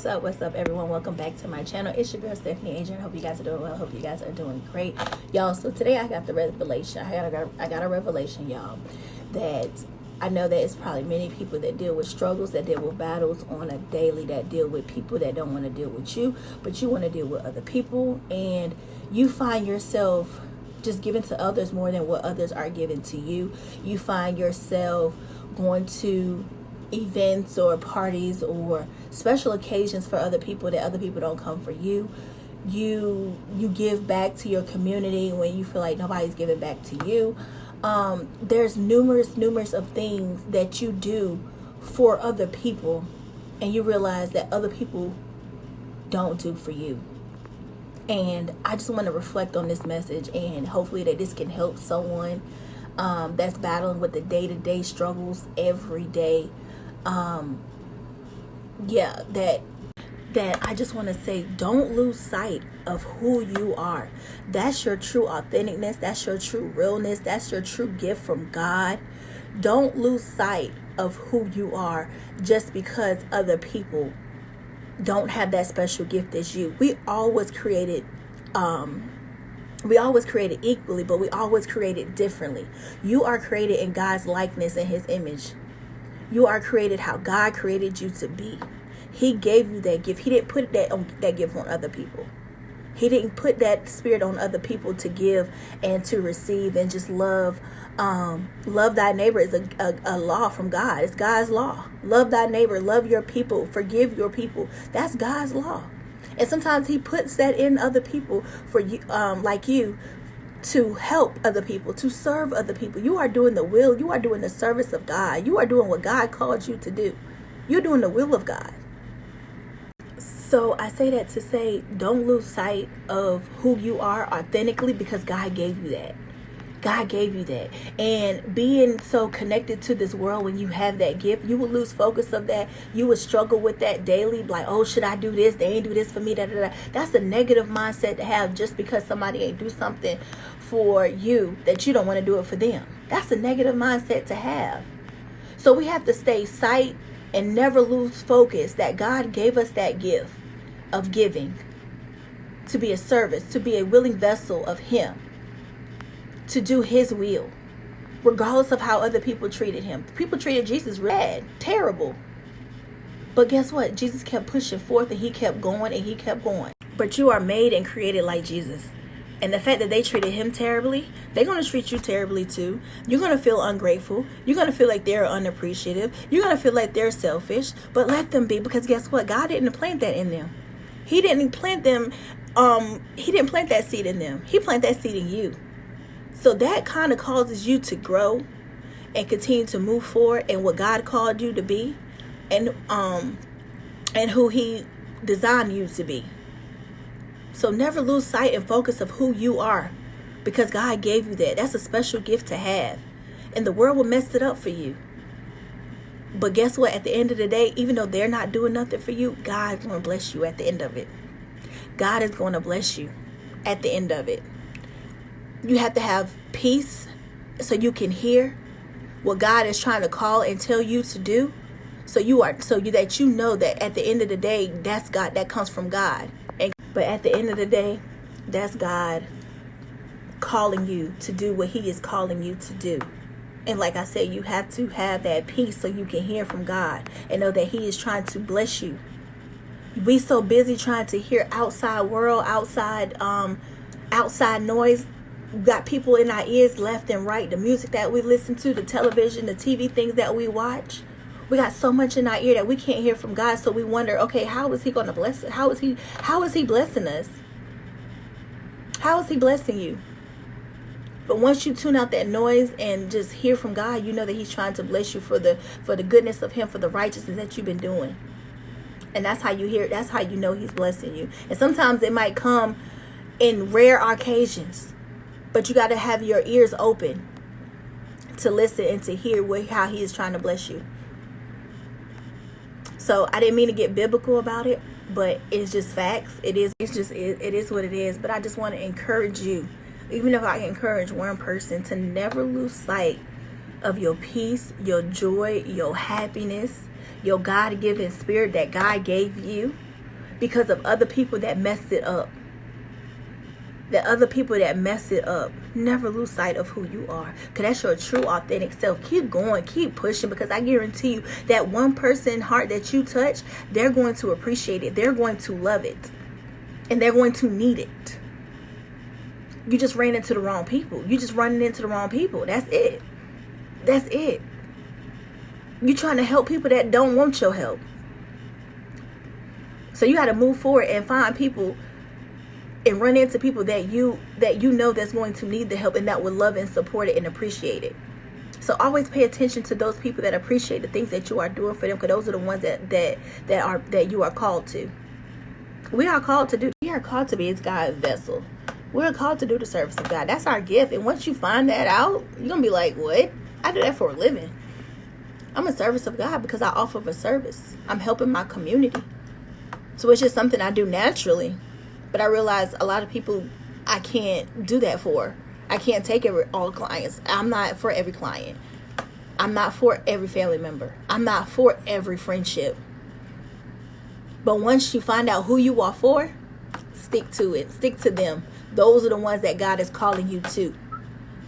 What's up everyone? Welcome back to my channel. It's your girl Stephanie Adrian. Hope you guys are doing well. Hope you guys are doing great, y'all. So today I got the revelation. I got a revelation, y'all, that I know that it's probably many people that deal with struggles, that deal with battles on a daily, that deal with people that don't want to deal with you, but you want to deal with other people, and you find yourself just giving to others more than what others are giving to you. You find yourself going to events or parties or special occasions for other people that other people don't come for you. You give back to your community when you feel like nobody's giving back to you. There's numerous of things that you do for other people, and you realize that other people don't do for you. And I just want to reflect on this message, and hopefully that this can help someone that's battling with the day-to-day struggles every day. That I just want to say, don't lose sight of who you are. That's your true authenticness. That's your true realness. That's your true gift from God. Don't lose sight of who you are just because other people don't have that special gift as you. We always created equally, but we always created differently. You are created in God's likeness and his image. You are created how God created you to be. He gave you that gift. He didn't put that gift on other people. He didn't put that spirit on other people to give and to receive and just love. Love thy neighbor is a law from God. It's God's law. Love thy neighbor. Love your people. Forgive your people. That's God's law. And sometimes he puts that in other people for you, like you, to help other people, to serve other people. You are doing the will. You are doing the service of God. You are doing what God called you to do. You're doing the will of God. So I say that to say, don't lose sight of who you are authentically, because God gave you that. God gave you that. And being so connected to this world, when you have that gift, you will lose focus of that. You will struggle with that daily. Like, oh, should I do this? They ain't do this for me. Da, da, da. That's a negative mindset to have, just because somebody ain't do something for you that you don't want to do it for them. That's a negative mindset to have. So we have to stay sight and never lose focus that God gave us that gift of giving, to be a service, to be a willing vessel of him, to do his will, regardless of how other people treated him. People treated Jesus bad, terrible. But guess what? Jesus kept pushing forth, and he kept going, and he kept going. But you are made and created like Jesus. And the fact that they treated him terribly, they're going to treat you terribly too. You're going to feel ungrateful. You're going to feel like they're unappreciative. You're going to feel like they're selfish. But let them be, because guess what? God didn't plant that in them. He didn't plant them. He didn't plant that seed in them. He planted that seed in you. So that kind of causes you to grow and continue to move forward in what God called you to be, and who he designed you to be. So never lose sight and focus of who you are, because God gave you that. That's a special gift to have. And the world will mess it up for you. But guess what? At the end of the day, even though they're not doing nothing for you, God's going to bless you at the end of it. God is going to bless you at the end of it. You have to have peace so you can hear what God is trying to call and tell you to do. That you know that at the end of the day, that's God. That comes from God. But at the end of the day, that's God calling you to do what he is calling you to do. And like I said, you have to have that peace so you can hear from God and know that he is trying to bless you. We so busy trying to hear outside world, outside noise. We got people in our ears left and right. The music that we listen to, the television, the TV things that we watch. We got so much in our ear that we can't hear from God. So we wonder, okay, how is he going to bless us? How is he blessing us? How is he blessing you? But once you tune out that noise and just hear from God, you know that he's trying to bless you for the goodness of him, for the righteousness that you've been doing. And that's how you hear it. That's how you know he's blessing you. And sometimes it might come in rare occasions, but you got to have your ears open to listen and to hear how he is trying to bless you. So I didn't mean to get biblical about it, but it's just facts. It is what it is. But I just want to encourage you, even if I can encourage one person, to never lose sight of your peace, your joy, your happiness, your God-given spirit that God gave you. because of other people that messed it up. The other people that mess it up. Never lose sight of who you are, because that's your true authentic self. Keep going, keep pushing, because I guarantee you that one person heart that you touch, they're going to appreciate it, they're going to love it, and they're going to need it. You just ran into the wrong people. You just running into the wrong people. That's it. That's it. You trying to help people that don't want your help. So you got to move forward and find people and run into people that you know that's going to need the help and that will love and support it and appreciate it. So always pay attention to those people that appreciate the things that you are doing for them, because those are the ones that you are called to. We are called to do. We are called to be His God's vessel. We're called to do the service of God. That's our gift. And once you find that out, you're gonna be like, what? I do that for a living. I'm a service of God because I offer a service. I'm helping my community. So it's just something I do naturally. But I realize a lot of people I can't do that for. I can't take all clients. I'm not for every client. I'm not for every family member. I'm not for every friendship. But once you find out who you are for, stick to it. Stick to them. Those are the ones that God is calling you to.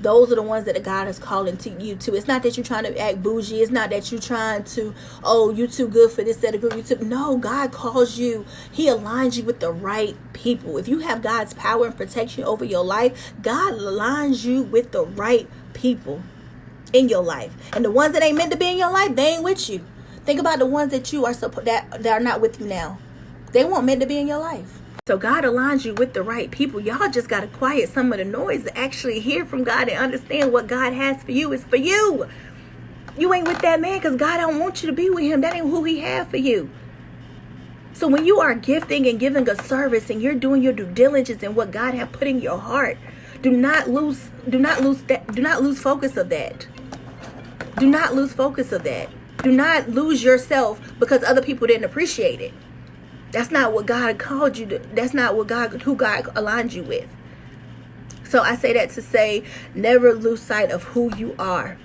Those are the ones that God is calling to you to. It's not that you're trying to act bougie. It's not that you're trying to, oh, you too good for this, that, or group. You too. No, God calls you. He aligns you with the right people. If you have God's power and protection over your life, God aligns you with the right people in your life. And the ones that ain't meant to be in your life, they ain't with you. Think about the ones that you are that are not with you now. They weren't meant to be in your life. So God aligns you with the right people. Y'all just got to quiet some of the noise to actually hear from God and understand what God has for you is for you. You ain't with that man because God don't want you to be with him. That ain't who He has for you. So when you are gifting and giving a service and you're doing your due diligence in what God has put in your heart, do not lose focus of that. Do not lose focus of that. Do not lose yourself because other people didn't appreciate it. That's not what God called you to. That's not who God aligned you with. So I say that to say, never lose sight of who you are.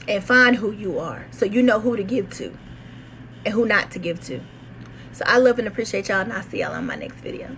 And find who you are. So you know who to give to. And who not to give to. So I love and appreciate y'all. And I'll see y'all on my next video.